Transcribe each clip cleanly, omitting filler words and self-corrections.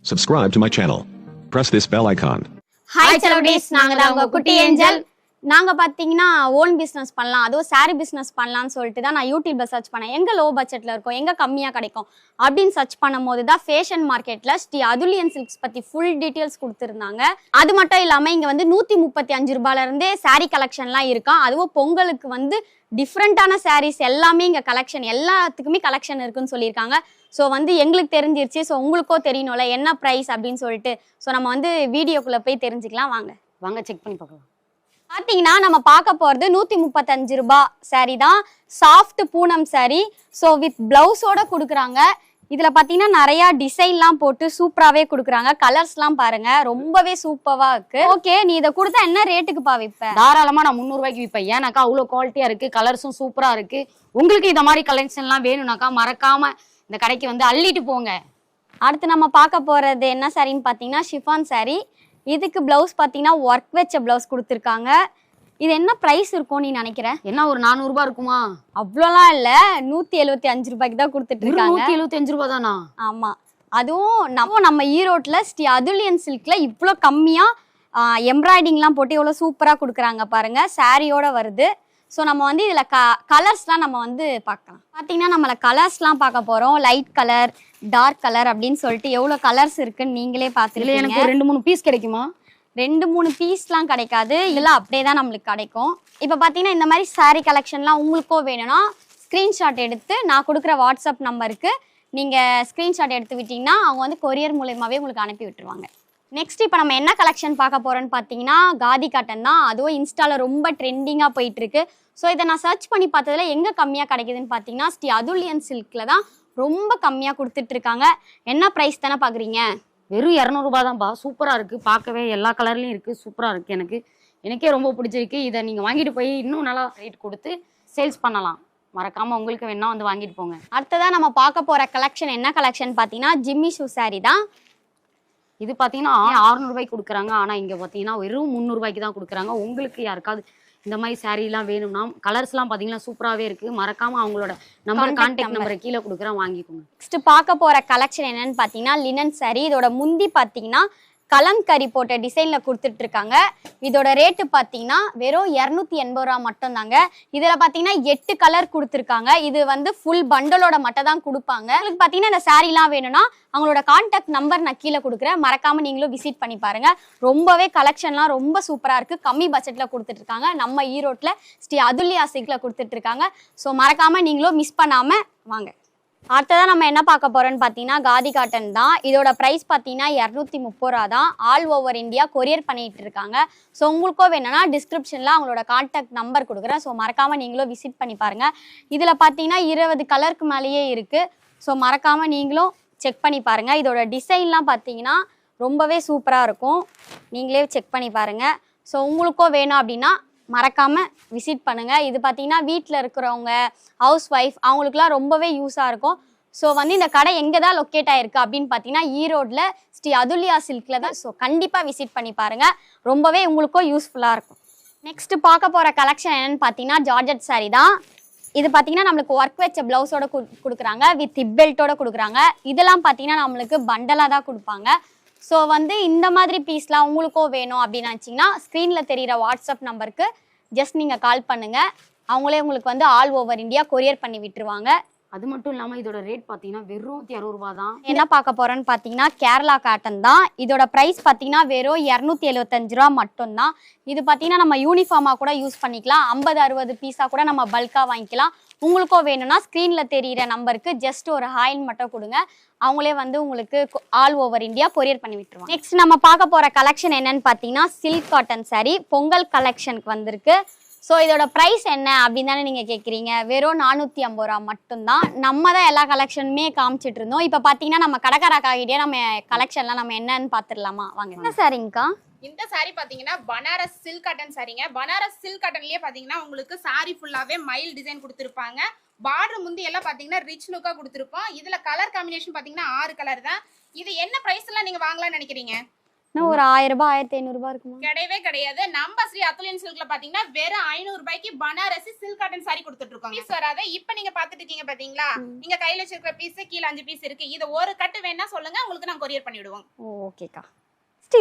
Subscribe to my channel. Press this bell icon. Hi Chalodies, நாங்க தான் உங்க குட்டி ஏஞ்சல். நாங்க பாத்தீங்கன்னா ஓன் பிசினஸ் பண்ணலாம், அதுவும் சாரி பிசினஸ் பண்ணலாம்னு சொல்லிட்டு தான் நான் யூடியூப்ல சர்ச் பண்ணேன். எங்க லோ பட்ஜெட்ல இருக்கும், எங்க கம்மியா கிடைக்கும் அப்படின்னு சர்ச் பண்ணும்போது தான் ஃபேஷன் மார்க்கெட்ல ஸ்ரீ அதுலியன் சில்க்ஸ் பத்தி ஃபுல் டீடைல்ஸ் கொடுத்துருந்தாங்க. அது மட்டும் இல்லாம இங்க வந்து 135 ரூபாயில இருந்தே சாரி கலெக்ஷன்லாம் இருக்கும். அதுவும் பொங்கலுக்கு வந்து டிஃப்ரெண்டான சாரீஸ் எல்லாமே இங்க கலெக்ஷன், எல்லாத்துக்குமே கலெக்ஷன் இருக்குன்னு சொல்லியிருக்காங்க. ஸோ வந்து எங்களுக்கு தெரிஞ்சிருச்சு, ஸோ உங்களுக்கோ தெரியணும்ல என்ன ப்ரைஸ் அப்படின்னு சொல்லிட்டு. ஸோ நம்ம வந்து வீடியோக்குள்ள போய் தெரிஞ்சுக்கலாம். வாங்க செக் பண்ணி பார்க்கலாம். பார்த்தீங்கன்னா நம்ம பார்க்க போகிறது 135 ரூபாய் சாரீ தான், soft Poonam sari. So with பிளவுஸோட கொடுக்குறாங்க. இதில் பார்த்தீங்கன்னா நிறையா டிசைன்லாம் போட்டு சூப்பராகவே கொடுக்குறாங்க. கலர்ஸ்லாம் பாருங்க, ரொம்பவே சூப்பராக இருக்கு. ஓகே, நீ இதை கொடுத்தா என்ன ரேட்டுக்குப்பா விற்பேன்? தாராளமாக நான் 300 ரூபாய்க்கு விற்பேன். ஏன்னாக்கா அவ்வளோ குவாலிட்டியாக இருக்குது, கலர்ஸும் சூப்பராக இருக்குது. உங்களுக்கு இந்த மாதிரி கலெக்ஷன்லாம் வேணும்னாக்கா மறக்காமல் இந்த கடைக்கு வந்து அள்ளிட்டு போங்க. அடுத்து நம்ம பார்க்க போகிறது என்ன சாரின்னு பார்த்தீங்கன்னா ஷிஃபான் சாரீ. இதுக்கு பிளவுஸ் பார்த்தீங்கன்னா ஒர்க் வச்ச பிளவுஸ் கொடுத்துருக்காங்க. இது என்ன ப்ரைஸ் இருக்கும் நீ நினைக்கிற? என்ன ஒரு 400 ரூபாய் இருக்குமா? அவ்வளோலாம் இல்லை, 175 ரூபாய்க்கு தான் கொடுத்துட்டு இருக்காங்க. 175 ரூபாய் தானா? ஆமாம். அதுவும் நம்ம ஈரோட்டில் ஸ்ரீ அதுலியன் சில்க்ல இவ்வளோ கம்மியாக எம்ப்ராய்டிங்லாம் போட்டு எவ்வளோ சூப்பராக கொடுக்குறாங்க பாருங்க. சாரியோட வருது. ஸோ நம்ம வந்து இதில் கலர்ஸ்லாம் நம்ம வந்து பார்க்கலாம். பார்த்தீங்கன்னா நம்மள கலர்ஸ்லாம் பார்க்க போகிறோம். லைட் கலர், டார்க் கலர் அப்படின்னு சொல்லிட்டு எவ்வளோ கலர்ஸ் இருக்குன்னு நீங்களே பார்த்துட்டு. எனக்கு 2-3 பீஸ் கிடைக்குமா? 2-3 பீஸ்லாம் கிடைக்காது, இதெல்லாம் அப்படியே தான் நம்மளுக்கு கிடைக்கும். இப்போ பார்த்தீங்கன்னா இந்த மாதிரி சாரீ கலெக்ஷன்லாம் உங்களுக்கோ வேணும்னா ஸ்க்ரீன்ஷாட் எடுத்து நான் கொடுக்குற வாட்ஸ்அப் நம்பருக்கு நீங்கள் ஸ்க்ரீன்ஷாட் எடுத்து விட்டிங்கன்னா அவங்க வந்து கொரியர் மூலயமாவே உங்களுக்கு அனுப்பி விட்டுருவாங்க. நெக்ஸ்ட் இப்போ நம்ம என்ன கலெக்ஷன் பார்க்க போகிறோன்னு பார்த்தீங்கன்னா காதி காட்டன் தான். அதுவும் இன்ஸ்டாவில் ரொம்ப ட்ரெண்டிங்காக போயிட்டுருக்கு. ஸோ இதை நான் சர்ச் பண்ணி பார்த்ததுல எங்கே கம்மியாக கிடைக்குதுன்னு பார்த்தீங்கன்னா ஸ்ரீ அதுலியன் சில்கில் தான் ரொம்ப கம்மியாக கொடுத்துட்ருக்காங்க. என்ன ப்ரைஸ் தானே பார்க்குறீங்க? வெறும் 200 ரூபாய் தான்ப்பா. சூப்பராக இருக்குது, பார்க்கவே எல்லா கலர்லையும் இருக்குது, சூப்பராக இருக்குது. எனக்கே ரொம்ப பிடிச்சிருக்கு. இதை நீங்கள் வாங்கிட்டு போய் இன்னும் நல்லா ரேட் கொடுத்து சேல்ஸ் பண்ணலாம். மறக்காமல் உங்களுக்கு வேணா வந்து வாங்கிட்டு போங்க. அடுத்ததான் நம்ம பார்க்க போகிற கலெக்ஷன் என்ன கலெக்ஷன் பார்த்தீங்கன்னா ஜிம்மி ஷூ சாரீ தான். இது பார்த்தீங்கன்னா 600 ரூபாய்க்கு கொடுக்குறாங்க. ஆனால் இங்கே பார்த்தீங்கன்னா வெறும் 300 ரூபாய்க்கு தான் கொடுக்குறாங்க. உங்களுக்கு யாருக்காவது இந்த மாதிரி சாரீலாம் வேணும்னா கலர்ஸ்லாம் பார்த்தீங்கன்னா சூப்பராகவே இருக்குது. மறக்காமல் அவங்களோட கான்டாக்ட் நம்பரை கீழே கொடுக்குறேன், வாங்கிக்கோங்க. நெக்ஸ்ட் பார்க்க போகிற கலெக்ஷன் என்னன்னு பார்த்தீங்கன்னா லினன் சாரீ. இதோட முந்தி பார்த்தீங்கன்னா கலம்கரி போட்ட டிசைனில் கொடுத்துட்ருக்காங்க. இதோட ரேட்டு பார்த்தீங்கன்னா வெறும் 280 ரூபா மட்டும் தாங்க. இதில் பார்த்தீங்கன்னா 8 கலர் கொடுத்துருக்காங்க. இது வந்து ஃபுல் பண்டலோட மட்டும் தான் கொடுப்பாங்க. உங்களுக்கு பார்த்தீங்கன்னா இந்த சாரீலாம் வேணும்னா அவங்களோட கான்டாக்ட் நம்பர் நான் கீழே கொடுக்குறேன், மறக்காமல் நீங்களும் விசிட் பண்ணி பாருங்கள். ரொம்பவே கலெக்ஷன்லாம் ரொம்ப சூப்பராக இருக்குது. கம்மி பட்ஜெட்டில் கொடுத்துட்ருக்காங்க. நம்ம ஈரோட்டில் ஸ்ரீ அதுலியா சில்கில் கொடுத்துட்ருக்காங்க. ஸோ மறக்காமல் நீங்களும் மிஸ் பண்ணாமல் வாங்க. அடுத்ததான் நம்ம என்ன பார்க்க போறோம்னு பார்த்தீங்கன்னா காதி காட்டன் தான். இதோட ப்ரைஸ் பார்த்தீங்கன்னா 230 ரூபா தான். ஆல் ஓவர் இந்தியா கொரியர் பண்ணிட்டு இருக்காங்க. ஸோ உங்களுக்கோ வேணும்னா டிஸ்கிரிப்ஷனில் அவங்களோட கான்டாக்ட் நம்பர் கொடுக்குறேன். ஸோ மறக்காமல் நீங்களும் விசிட் பண்ணி பாருங்கள். இதில் பார்த்தீங்கன்னா 20 கலருக்கு மேலேயே இருக்குது. ஸோ மறக்காமல் நீங்களும் செக் பண்ணி பாருங்கள். இதோட டிசைன்லாம் பார்த்தீங்கன்னா ரொம்பவே சூப்பராக இருக்கும், நீங்களே செக் பண்ணி பாருங்கள். ஸோ உங்களுக்கோ வேணும் அப்படின்னா மறக்காமல் விசிட் பண்ணுங்கள். இது பார்த்தீங்கன்னா வீட்டில் இருக்கிறவங்க, ஹவுஸ் ஒய்ஃப், அவங்களுக்குலாம் ரொம்பவே யூஸாக இருக்கும். ஸோ வந்து இந்த கடை எங்கே தான் லொக்கேட் ஆகிருக்கு அப்படின்னு பார்த்தீங்கன்னா ஈரோட்டில் ஸ்ரீ அதுலியா சில்கில் தான். ஸோ கண்டிப்பாக விசிட் பண்ணி பாருங்கள், ரொம்பவே உங்களுக்கும் யூஸ்ஃபுல்லாக இருக்கும். நெக்ஸ்ட் பார்க்க போகிற கலெக்ஷன் என்னென்னு பார்த்தீங்கன்னா ஜார்ஜெட் சாரீ தான். இது பார்த்தீங்கன்னா நம்மளுக்கு ஒர்க் வச்ச ப்ளவுஸோட கொடுக்குறாங்க, வித் ஹிப் பெல்ட்டோட கொடுக்குறாங்க. இதெல்லாம் பார்த்தீங்கன்னா நம்மளுக்கு பண்டலாக தான் கொடுப்பாங்க. ஸோ வந்து இந்த மாதிரி பீஸ்லாம் உங்களுக்கோ வேணும் அப்படின்னு நினச்சிங்கன்னா ஸ்க்ரீனில் தெரிகிற வாட்ஸ்அப் நம்பருக்கு ஜஸ்ட் நீங்கள் கால் பண்ணுங்கள். அவங்களே உங்களுக்கு வந்து ஆல் ஓவர் இந்தியா கொரியர் பண்ணி விட்டுருவாங்க. அது மட்டும் இல்லாமல் இதோட ரேட் பார்த்தீங்கன்னா வெறும் 260 ரூபா தான். என்ன பார்க்க போகிறோன்னு பார்த்தீங்கன்னா கேரளா காட்டன் தான். இதோட ப்ரைஸ் பார்த்தீங்கன்னா வெறும் 275 ரூபா மட்டும்தான். இது பார்த்தீங்கன்னா நம்ம யூனிஃபார்மாக கூட யூஸ் பண்ணிக்கலாம். 50-60 பீஸாக கூட நம்ம பல்காக வாங்கிக்கலாம். உங்களுக்கோ வேணும்னா ஸ்க்ரீனில் தெரிகிற நம்பருக்கு ஜஸ்ட் ஒரு ஹாயில் மட்டும் கொடுங்க, அவங்களே வந்து உங்களுக்கு ஆல் ஓவர் இந்தியா கொரியர் பண்ணி விட்டுருவாங்க. நெக்ஸ்ட் நம்ம பார்க்க போகிற கலெக்ஷன் என்னன்னு பார்த்தீங்கன்னா சில்க் காட்டன் சாரீ பொங்கல் கலெக்ஷனுக்கு வந்திருக்கு. ஸோ இதோட ப்ரைஸ் என்ன அப்படின்னு தானே நீங்கள் கேட்குறீங்க. வெறும் 450 ரூபா மட்டும்தான். நம்ம தான் எல்லா கலெக்ஷனுமே காமிச்சிட்டு இருந்தோம். இப்போ பார்த்தீங்கன்னா நம்ம கடைக்காரக்காகிட்டே நம்ம கலெக்ஷன்லாம் நம்ம என்னன்னு பார்த்துடலாமா? வாங்க. என்ன சாரிங்கக்கா? இந்த சாரி பாத்தீங்கன்னா பனாரஸ் சில்க் காட்டன் சாரிங்க. பனாரஸ் சில்க் காட்டன்லயே பாத்தீங்கன்னா உங்களுக்கு சாரி ஃபுல்லாவே மயில் டிசைன் கொடுத்துருப்பாங்க. பார்டர் முந்தி எல்லாம் பாத்தீங்கன்னா ரிச் லுக்கா கொடுத்துருப்போம். இதுல கலர் காம்பினேஷன் பாத்தீங்கன்னா 6 கலர் தான். இது என்ன பிரைஸ் எல்லாம் நீங்க வாங்கலாம்னு நினைக்கிறீங்க? இன்னும் ஒரு 1000 ரூபாய் 1500 ரூபாய் இருக்குமா? கிடையவே கிடையாது. நம்ம ஸ்ரீ அத்துலியன் சில்க்ல பாத்தீங்கன்னா வெறும் 500 ரூபாய்க்கு பனாரசி சில்க் காட்டன் சாரி கொடுத்துட்டு இருக்கோம். பீஸ் வராத. இப்போ நீங்க பாத்துட்டு இருக்கீங்க பாத்தீங்களா, நீங்க கையில வச்சிருக்கிற பீஸ் கீழ 5 பீஸ் இருக்கு. இது ஒரு கட்டு வேணா சொல்லுங்க, உங்களுக்கு நான் கொரியர் பண்ணி விடுவோம். ஓகேக்கா.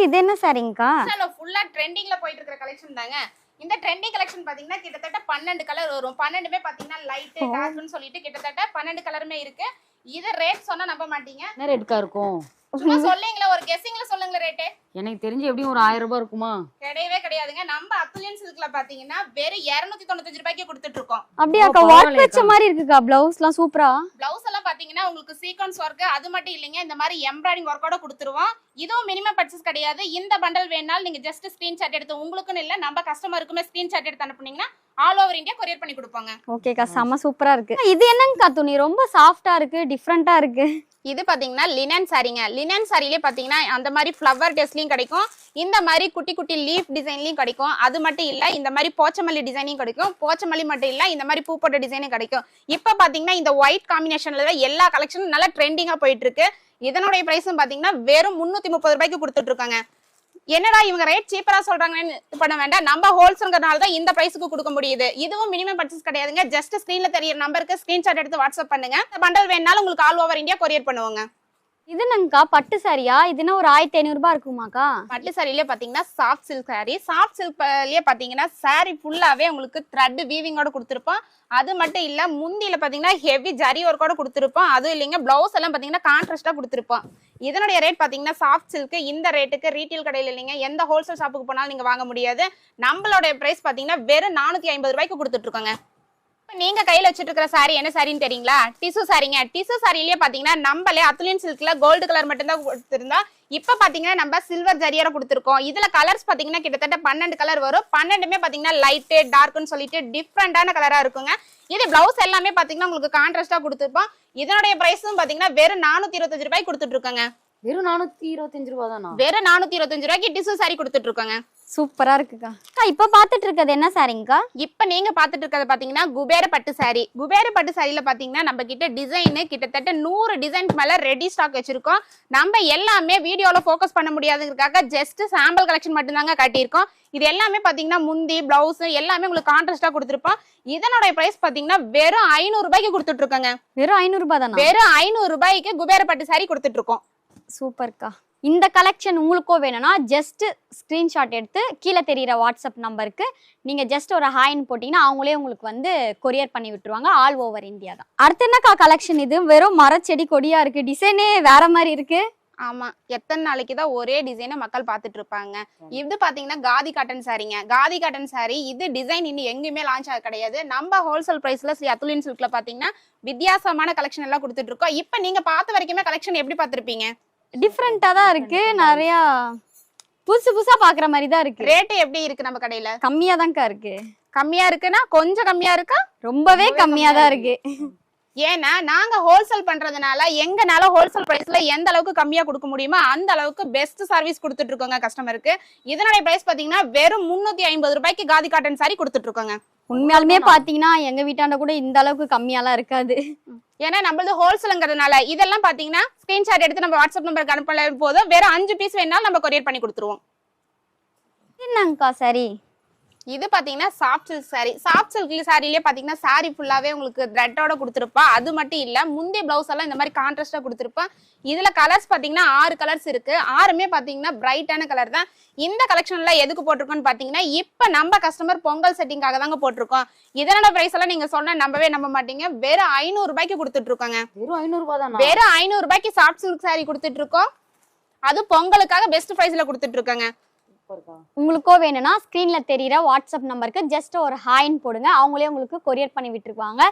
இது என்ன சாரிங்கக்கா? ஃபுல்லா ட்ரெண்டிங்ல போயிட்டு இருக்கிற கலெக்ஷன் தாங்க. இந்த ட்ரெண்டிங் கலெக்ஷன் பாத்தீங்கன்னா கிட்டத்தட்ட 12 கலர் வரும். 12மே பாத்தீங்கன்னா லைட் டார்க்னு சொல்லிட்டு கிட்டத்தட்ட 12 கலருமே இருக்கு. இது ரேட் சொன்னா நம்ப மாட்டீங்க. என்ன ரேட்க்கா இருக்கும்? சும்மா சொல்லுங்களா, ஒரு கெஸ்ஸிங்ல சொல்லுங்க ரேட். எனக்கு தெரிஞ்சு எப்படியும் ஒரு 1000 ரூபாய் இருக்குமா? கிடையவே கிடையாதுங்க. நம்ம அத்துலியன் சில்க்ல பாத்தீங்கன்னா வெறும் 295 ரூபாய்க்கு கொடுத்துட்டு இருக்கோம். அப்படியாக்கா? ஒர்க் வச்ச மாதிரி இருக்குக்கா. பிளவுஸ்லாம் சூப்பரா. பிளவுஸ் எல்லாம் பாத்தீங்கன்னா உங்களுக்கு சீக்வென்ஸ் ஒர்க், அது மட்டும் இல்லைங்க, இந்த மாதிரி எம்ப்ராய்டிங் ஒர்க்கோட கொடுத்துருவோம். இதுவும் மினிமம் பர்ச்சேஸ் கிடையாது. இந்த பண்டல் வேணாலும் நீங்க ஜஸ்ட் ஸ்கிரீன்ஷாட் எடுத்து உங்களுக்குன்னு இல்ல நம்ம கஸ்டமருக்குமே ஸ்கிரீன்ஷாட் எடுத்து அனுப்புனீங்கன்னா ஆல் ஓவர் இந்தியா கொரியர் பண்ணி கொடுப்பாங்க. ஓகேக்கா, செம்ம சூப்பரா இருக்கு. இது என்னங்கக்கா துணி? ரொம்ப சாஃப்டா இருக்கு, டிஃபரெண்டா இருக்கு. இது பாத்தீங்கன்னா லினன் சாரிங்க. லினன் சாரிலே பாத்தீங்கன்னா அந்த மாதிரி ஃப்ளவர் டெஸ்ட்லயும் கிடைக்கும், இந்த மாதிரி குட்டி குட்டி லீஃப் டிசைன்லயும் கிடைக்கும். அது மட்டும் இல்ல இந்த மாதிரி போச்சமல்லி டிசைனையும் கிடைக்கும். போச்சமல்லி மட்டும் இல்ல இந்த மாதிரி பூ போட்ட டிசைனும் கிடைக்கும். இப்ப பாத்தீங்கன்னா இந்த ஒயிட் காம்பினேஷன்ல எல்லா கலெக்ஷனும் நல்லா ட்ரெண்டிங்கா போயிட்டு இருக்கு. இதனுடைய பிரைஸும் பாத்தீங்கன்னா வெறும் 330 ரூபாய்க்கு கொடுத்துட்டு இருக்காங்க. என்னடா இவங்க ரேட் சீப்பரா சொல்றாங்கன்னு பண்ண வேண்டாம், நம்ம ஹோல்சேல்ங்கறனால தான் இந்த பிரைஸ்க்கு கொடுக்க முடியுது. இதுவும் மினிமம் பர்ச்சேஸ் கிடையாதுங்க. ஜஸ்ட் ஸ்கிரீன்ல தெரியற நம்பருக்கு ஸ்கிரீன்ஷாட் எடுத்து வாட்ஸ்அப் பண்ணுங்க. பண்டல் வேணாலும் உங்களுக்கு ஆல் ஓவர் இந்தியா கொரியர் பண்ணுவாங்க. இது என்னங்கக்கா? பட்டு சாரியா? இதுனா ஒரு 1500 ரூபாய் இருக்குமாக்கா? பட்டு சாரியிலே பாத்தீங்கன்னா சாஃப்ட் சில்க் சாரி. சாஃப்ட் சில்க்லயே பாத்தீங்கன்னா சாரி ஃபுல்லாவே உங்களுக்கு த்ரெட் வீவிங்கோட கொடுத்துருப்போம். அது மட்டும் இல்ல முந்தியில பாத்தீங்கன்னா ஹெவி ஜரி ஒர்க்கோட கொடுத்துருப்போம். அதுவும் இல்லைங்க பிளவுஸ் எல்லாம் பாத்தீங்கன்னா கான்ட்ராஸ்டா கொடுத்துருப்போம். இதனுடைய ரேட் பாத்தீங்கன்னா சாஃப்ட் சில்க் இந்த ரேட்டுக்கு ரீட்டைல் கடையில இல்லைங்க, எந்த ஹோல்சேல் ஷாப்புக்கு போனாலும் நீங்க வாங்க முடியாது. நம்மளோட பிரைஸ் பாத்தீங்கன்னா வெறும் 450 ரூபாய்க்கு கொடுத்துட்டு இருக்கோங்க. நீங்க கையில வச்சிட்டு இருக்கிற சாரி என்ன சாரின்னு தெரியுங்களா? டிஷ்யூ சாரிங்க. டிஷ்யூ சாரியிலேயே பாத்தீங்கன்னா நம்மளே அத்துலியன் சில்க்ல கோல்டு கலர் மட்டும் தான் கொடுத்திருந்தோம். இப்ப பாத்தீங்கன்னா நம்ம சில்வர் ஜரியோட கொடுத்துருக்கோம். இதுல கலர்ஸ் பாத்தீங்கன்னா கிட்டத்தட்ட 12 கலர் வரும். 12மே பாத்தீங்கன்னா லைட் டார்க்னு சொல்லிட்டு டிஃப்ரெண்டான கலரா இருக்குங்க. இது பிளவுஸ் எல்லாமே பாத்தீங்கன்னா உங்களுக்கு கான்ட்ராஸ்டா கொடுத்துருப்போம். இதனுடைய பிரைஸும் பாத்தீங்கன்னா வெறும் 425 ரூபாய் கொடுத்துட்டு இருக்காங்க. வெறும் 425 ரூபாய் தானா? வெறும் 425 ரூபாய்க்கு டிஷ்யூ சாரி கொடுத்துட்டு இருக்காங்க. சூப்பரா இருக்குக்கா. இப்ப பாத்துட்டு இருக்கிறது என்ன சாரிங்கக்கா? இப்ப நீங்க பாத்துட்டு இருக்கிறது பாத்தீங்கன்னா குபேர பட்டு சாரி. குபேர பட்டு சாரியில பாத்தீங்கன்னா நம்ம கிட்ட டிசைன் கிட்டத்தட்ட 100 டிசைன் மேல ரெடி ஸ்டாக் வச்சிருக்கோம். நம்ம எல்லாமே வீடியோல போக்கஸ் பண்ண முடியாதுங்கிறதுக்காக ஜஸ்ட் சாம்பிள் கலெக்ஷன் மட்டும் தாங்க காட்டியிருக்கோம். இது எல்லாமே பாத்தீங்கன்னா முந்தி பிளவுஸ் எல்லாமே உங்களுக்கு கான்ட்ராஸ்டா கொடுத்துருப்போம். இதனோட பிரைஸ் பாத்தீங்கன்னா வெறும் 500 ரூபாய்க்கு கொடுத்துட்டு இருக்காங்க. வெறும் 500 ரூபாய் தானா? வெறும் 500 ரூபாய்க்கு குபேர பட்டு சாரி கொடுத்துட்டு இருக்கோம். சூப்பர்க்கா. இந்த கலெக்ஷன் உங்களுக்கோ வேணும்னா ஜஸ்ட் ஸ்கிரீன்ஷாட் எடுத்து கீழே தெரியிற வாட்ஸ்அப் நம்பருக்கு நீங்க ஜஸ்ட் ஒரு ஹாய்னு போட்டீங்கன்னா அவங்களே உங்களுக்கு வந்து கொரியர் பண்ணி விட்டுருவாங்க. ஆல் ஓவர் இந்தியா தான். அடுத்து என்னக்கா கலெக்ஷன்? இது வெறும் மரச்செடி கொடியா இருக்கு, டிசைனே வேற மாதிரி இருக்கு. ஆமா, எத்தனை நாளைக்கு தான் ஒரே டிசைனை மக்கள் பார்த்துட்டு இருப்பாங்க. இது பாத்தீங்கன்னா காதி காட்டன் சாரிங்க. காதி காட்டன் சாரி இது டிசைன் இன்னும் எங்கேயுமே லான்ச் ஆக கிடையாது. நம்ம ஹோல்சேல் பிரைஸ்ல ஸ்ரீ அத்துலியன் சில்க்ல பாத்தீங்கன்னா வித்தியாசமான கலெக்ஷன் எல்லாம் கொடுத்துட்டு இருக்கோம். இப்ப நீங்க பார்த்த வரைக்குமே கலெக்ஷன் எப்படி பார்த்திருப்பீங்க? டிஃப்ரெண்டா தான் இருக்கு, நிறைய புதுசு புதுசா பாக்குற மாதிரி தான் இருக்கு. ரேட் எப்படி இருக்கு நம்ம கடையில? கம்மியா தான்க்கா இருக்கு. கம்மியா இருக்குன்னா கொஞ்சம் கம்மியா இருக்கா? ரொம்பவே கம்மியா தான் இருக்கு. ஏன்னா நாங்க ஹோல்சேல் பண்றதுனால எங்கனால ஹோல்சேல் பிரைஸ்ல எந்த அளவுக்கு கம்மியா கொடுக்க முடியுமோ அந்த அளவுக்கு பெஸ்ட் சர்வீஸ் கொடுத்துட்டு இருக்கோங்க கஸ்டமருக்கு. இதனுடைய பிரைஸ் பாத்தீங்கன்னா வெறும் 350 ரூபாய்க்கு காதி காட்டன் சாரி கொடுத்துட்டு இருக்கோங்க. உண்மையாலுமே பாத்தீங்கன்னா எங்க வீட்டாண்ட கூட இந்த அளவுக்கு கம்மியாலாம் இருக்காது. ஏன்னா நம்மளது ஹோல்சேல்ங்கிறதுனால இதெல்லாம் பாத்தீங்கன்னா ஸ்கிரீன்ஷாட் எடுத்து நம்ம வாட்ஸ்அப் நம்பருக்கு அனுப்பல போதும். வேற 5 பீஸ் வேணாலும் நம்ம கொரியர் பண்ணி கொடுத்துருவோம். என்னங்கக்கா சரி? இது பாத்தீங்கன்னா soft silk sari. Soft silk சாரிலேயே பாத்தீங்கன்னா சாரி ஃபுல்லாவே உங்களுக்கு த்ரெட்டோட கொடுத்துருப்பா. அது மட்டும் இல்ல முந்தைய பிளவுஸ் எல்லாம் இந்த மாதிரி கான்ட்ராஸ்டா கொடுத்துருப்பா. இதுல கலர்ஸ் பாத்தீங்கன்னா 6 கலர்ஸ் இருக்கு. 6மே பாத்தீங்கன்னா பிரைட்டான கலர் தான். இந்த கலெக்ஷன்ல எதுக்கு போட்டிருக்கோம்னு பாத்தீங்கன்னா இப்ப நம்ம கஸ்டமர் பொங்கல் செட்டிங்காக தாங்க போட்டிருக்கோம். இதனோட பிரைஸ் எல்லாம் நீங்க சொன்னா நம்பவே நம்ப மாட்டீங்க. வெறும் 500 ரூபாய்க்கு கொடுத்துட்டு இருக்காங்க. வெறும் 500 ரூபாய் தானா? வெறும் 500 ரூபாய்க்கு சாஃப்ட் சில்க் சாரி கொடுத்துட்டு இருக்கோம். அது பொங்கலுக்காக பெஸ்ட் பிரைஸ்ல கொடுத்துட்டு இருக்காங்க. உங்களுக்கோ வேணும்னா ஸ்கிரீன்ல தெரியிற வாட்ஸ்அப் நம்பருக்கு ஜஸ்ட் ஒரு ஹாய்னு போடுங்க, அவங்களே உங்களுக்கு கொரியர் பண்ணி விட்டுருவாங்க.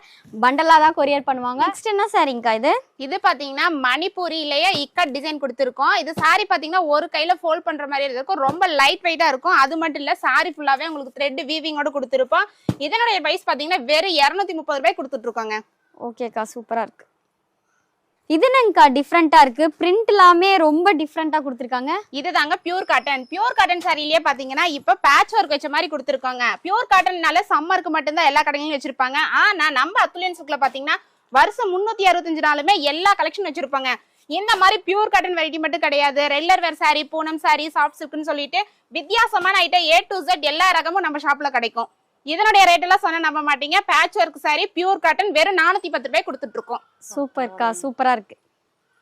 பண்டலா தான் கொரியர் பண்ணுவாங்க. நெக்ஸ்ட் என்ன சாரிங்கக்கா இது? இது பாத்தீங்கன்னா மணிப்பூரிலேயே இக்கட் டிசைன் கொடுத்துருக்கோம். இது சாரி பாத்தீங்கன்னா ஒரு கையில ஃபோல்ட் பண்ற மாதிரி இருக்கும். ரொம்ப லைட் வெயிட்டா இருக்கும். அது மட்டும் இல்ல சாரி ஃபுல்லாவே உங்களுக்கு த்ரெட் வீவிங்கோட கொடுத்துருப்போம். இதனுடைய பிரைஸ் பாத்தீங்கன்னா வெறும் 230 ரூபாய் கொடுத்துட்டு இருக்காங்க. ஓகேக்கா, சூப்பரா இருக்கு. இது என்னங்கக்கா டிஃப்ரெண்டா இருக்கு? பிரிண்ட் எல்லாமே ரொம்ப டிஃப்ரெண்டா கொடுத்துருக்காங்க. இதுதாங்க பியூர் காட்டன். பியூர் காட்டன் சாரிலேயே பாத்தீங்கன்னா இப்ப பேட்ச் ஒர்க் வச்ச மாதிரி கொடுத்துருக்காங்க. பியூர் காட்டன்னால சம்மருக்கு மட்டும்தான் எல்லா கடையிலும் வச்சிருப்பாங்க. ஆனா நம்ம அத்துலியன் சில்க்ல பாத்தீங்கன்னா வருஷம் 365 நாளுமே எல்லா கலெக்ஷன் வச்சிருப்பாங்க. இந்த மாதிரி பியூர் காட்டன் வெரைட்டி மட்டும் கிடையாது, regular wear saree, Poonam saree, soft சில்க்னு சொல்லிட்டு வித்தியாசமான ஐட்டம் A to Z எல்லா ரகமும் நம்ம ஷாப்ல கிடைக்கும். இதனுடைய ரேட் எல்லாம் சொன்ன நம்ப மாட்டீங்க. Patch work saree pure cotton வெறும் 410 ரூபாய் கொடுத்துட்டு இருக்கோம். சூப்பர்க்கா, சூப்பரா இருக்கு.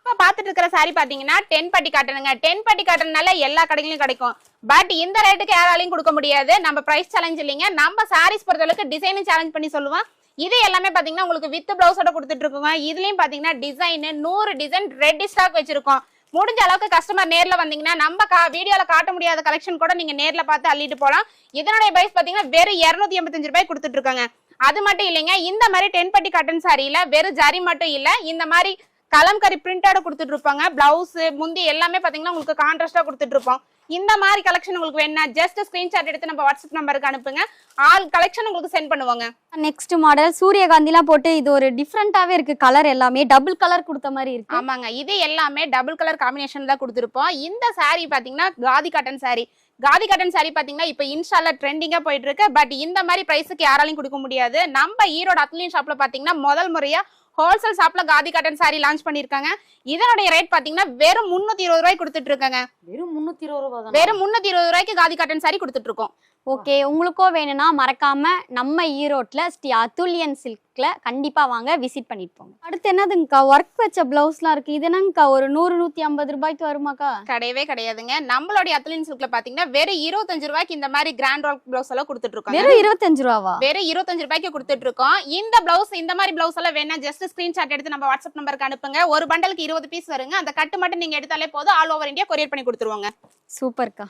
இப்ப பாத்துட்டு இருக்கிற saree பாத்தீங்கன்னா 10 பட்டி காட்டனுங்க. 10 பட்டி காட்டன்னால எல்லா கடைகளிலும் கிடைக்கும். பட் இந்த ரேட்டுக்கு யாராலையும் கொடுக்க முடியாது. நம்ம பிரைஸ் சேலஞ்ச் இல்லைங்க, நம்ம சாரீஸ் பொறுத்தளவுக்கு டிசைனும் சேலஞ்ச் பண்ணி சொல்லுவோம். இது எல்லாமே பாத்தீங்கன்னா உங்களுக்கு வித் பிளவுஸோட கொடுத்துட்டு இருக்கோங்க. இதுலயும் பாத்தீங்கன்னா டிசைன் 100 டிசைன் ரெடி ஸ்டாக் வச்சிருக்கோம். முடிஞ்ச அளவுக்கு கஸ்டமர் நேர்ல வந்தீங்கன்னா நம்ம வீடியோல காட்ட முடியாத கலெக்ஷன் கூட நீங்க நேர்ல பார்த்து அள்ளிட்டு போலாம். இதனுடைய பிரைஸ் பாத்தீங்கன்னா வெறும் 285 ரூபாய் கொடுத்துட்டு இருக்காங்க. அது மட்டும் இல்லைங்க, இந்த மாதிரி 10 பட்டி காட்டன் சாரியில வெறும் ஜரி மட்டும் இல்ல, இந்த மாதிரி கலம்கரி பிரிண்டோட கொடுத்துட்டு இருப்பாங்க. பிளவுஸ் முந்தி எல்லாமே பாத்தீங்கன்னா உங்களுக்கு கான்ட்ராஸ்டா கொடுத்துட்டு இருப்போம். இந்த மாதிரி கலெக்ஷன் உங்களுக்கு வேணா ஜஸ்ட் ஸ்கிரீன்ஷாட் எடுத்து நம்ம வாட்ஸ்அப் நம்பருக்கு அனுப்புங்க. ஆல் கலெக்ஷன் உங்களுக்கு சென்ட் பண்ணுவாங்க. நெக்ஸ்ட் மாடல் சூரியகாந்திலாம் போட்டு இது ஒரு டிஃப்ரெண்டாவே இருக்கு. கலர் எல்லாமே டபுள் கலர் கொடுத்த மாதிரி இருக்கு. ஆமாங்க, இது எல்லாமே டபுள் கலர் காம்பினேஷன் தான் கொடுத்துருப்போம். இந்த saree பாத்தீங்கன்னா khadi cotton saree. Khadi cotton saree பாத்தீங்கன்னா இப்ப இன்ஸ்டால ட்ரெண்டிங்கா போயிட்டு இருக்கு. பட் இந்த மாதிரி பிரைஸுக்கு யாராலையும் கொடுக்க முடியாது. நம்ம ஈரோடு அத்லின் ஷாப்ல பாத்தீங்கன்னா முதல் முறையா ஹோல்சேல் ஷாப்ல காதி காட்டன் saree லான்ச் பண்ணிருக்காங்க. இதனுடைய ரேட் பாத்தீங்கன்னா வெறும் 320 ரூபாய் கொடுத்துட்டு இருக்காங்க. வெறும் 320 ரூபாய். வெறும் 320 ரூபாய்க்கு காதி காட்டன் saree கொடுத்துட்டு இருக்கோம். ஓகே, உங்களுக்கோ வேணும்னா மறக்காம நம்ம ஈரோட்ல ஸ்ரீ அதுல்யன் சில்க்ல கண்டிப்பா வாங்க, விசிட் பண்ணிட்டு போங்க. அடுத்து என்னதுங்கக்கா, ஒர்க் வச்ச பிளவுஸ்லாம் இருக்கு. இது என்னங்கக்கா ஒரு 100-150 ரூபாய்க்கு வருமாக்கா? கிடையவே கிடையாதுங்க. நம்மளுடைய அத்லின் சில்க்ல பாத்தீங்கன்னா வெறும் 25 ரூபாய்க்கு இந்த மாதிரி கிராண்ட் ஒர்க் பிளவுஸ் எல்லாம் கொடுத்துட்டு இருக்கோம். வெறும் 25 ரூபாவா? வெறும் 25 ரூபாய்க்கு கொடுத்துட்டு இருக்கோம். இந்த பிளவுஸ் இந்த மாதிரி பிளவுஸ் எல்லாம் வேணா ஜஸ்ட் ஸ்கிரீன்ஷாட் எடுத்து நம்ம வாட்ஸ்அப் நம்பருக்கு அனுப்புங்க. ஒரு பண்டலுக்கு 20 பீஸ் வருங்க. அந்த கட்டு மட்டும் நீங்க எடுத்தாலே போதும், ஆல் ஓவர் இந்தியா கொரியர் பண்ணி கொடுத்துருவாங்க. சூப்பர்க்கா.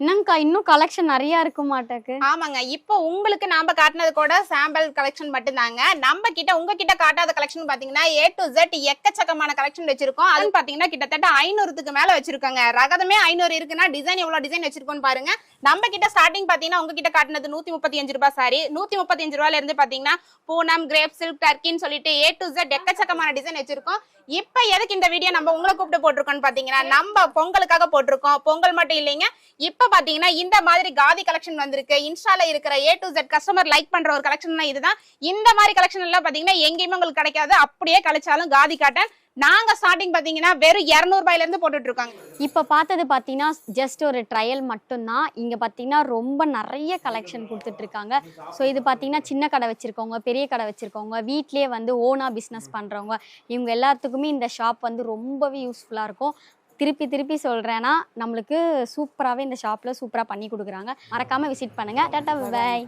என்னங்கக்கா இன்னும் கலெக்ஷன் நிறைய இருக்கு மாட்டேக்கு? ஆமாங்க, இப்போ உங்களுக்கு நாம காட்டினது கூட சாம்பிள் கலெக்ஷன் மட்டும் தாங்க. நம்ம கிட்ட உங்ககிட்ட காட்டாத கலெக்ஷன் பாத்தீங்கன்னா A to Z எக்கச்சக்கமான கலெக்ஷன் வச்சிருக்கோம். அது பாத்தீங்கன்னா கிட்டத்தட்ட 500க்கு மேல வச்சிருக்காங்க. ரகதமே 500 இருக்குன்னா டிசைன் எவ்வளவு டிசைன் வச்சிருக்கோம்னு பாருங்க. நம்ம கிட்ட ஸ்டார்டிங் பாத்தீங்கன்னா உங்ககிட்ட காட்டினது 135 ரூபாய் சாரி. 135 ரூபாயில இருந்து பாத்தீங்கன்னா பூனம், கிரேப் சில்க், டர்க்கின்னு சொல்லிட்டு A to Z எக்கச்சக்கமான டிசைன் வச்சிருக்கோம். இப்ப எதுக்கு இந்த வீடியோ நம்ம உங்களை கூப்பிட்டு போட்டிருக்கோம்னு பாத்தீங்கன்னா நம்ம பொங்கலுக்காக போட்டிருக்கோம். பொங்கல் மட்டும் இல்லைங்க, இப்ப பாத்தீங்கன்னா இந்த மாதிரி காதி கலெக்ஷன் வந்திருக்கு. இன்ஸ்டால இருக்கிற A to Z customer like பண்ற ஒரு கலெக்ஷன் இதுதான். இந்த மாதிரி கலெக்ஷன் எல்லாம் பாத்தீங்கன்னா எங்கேயுமே உங்களுக்கு கிடைக்காது. அப்படியே கழிச்சாலும் காதி காட்டன் நாங்க ஸ்டார்டிங் பாத்தீங்கன்னா வெறும் 200 ரூபாயில இருந்து போட்டுட்டு இருக்காங்க. இப்ப பார்த்தது பாத்தீங்கன்னா ஜஸ்ட் ஒரு ட்ரையல் மட்டும்தான். இங்க பாத்தீங்கன்னா ரொம்ப நிறைய கலெக்ஷன் கொடுத்துட்டு இருக்காங்க. ஸோ இது பாத்தீங்கன்னா சின்ன கடை வச்சிருக்கவங்க, பெரிய கடை வச்சிருக்கவங்க, வீட்லயே வந்து ஓனா பிஸ்னஸ் பண்றவங்க, இவங்க எல்லாத்துக்குமே இந்த ஷாப் வந்து ரொம்பவே யூஸ்ஃபுல்லா இருக்கும். திருப்பி சொல்றேன்னா நம்மளுக்கு சூப்பராகவே இந்த ஷாப்ல சூப்பரா பண்ணி கொடுக்குறாங்க. மறக்காம விசிட் பண்ணுங்க. டாடா, பை.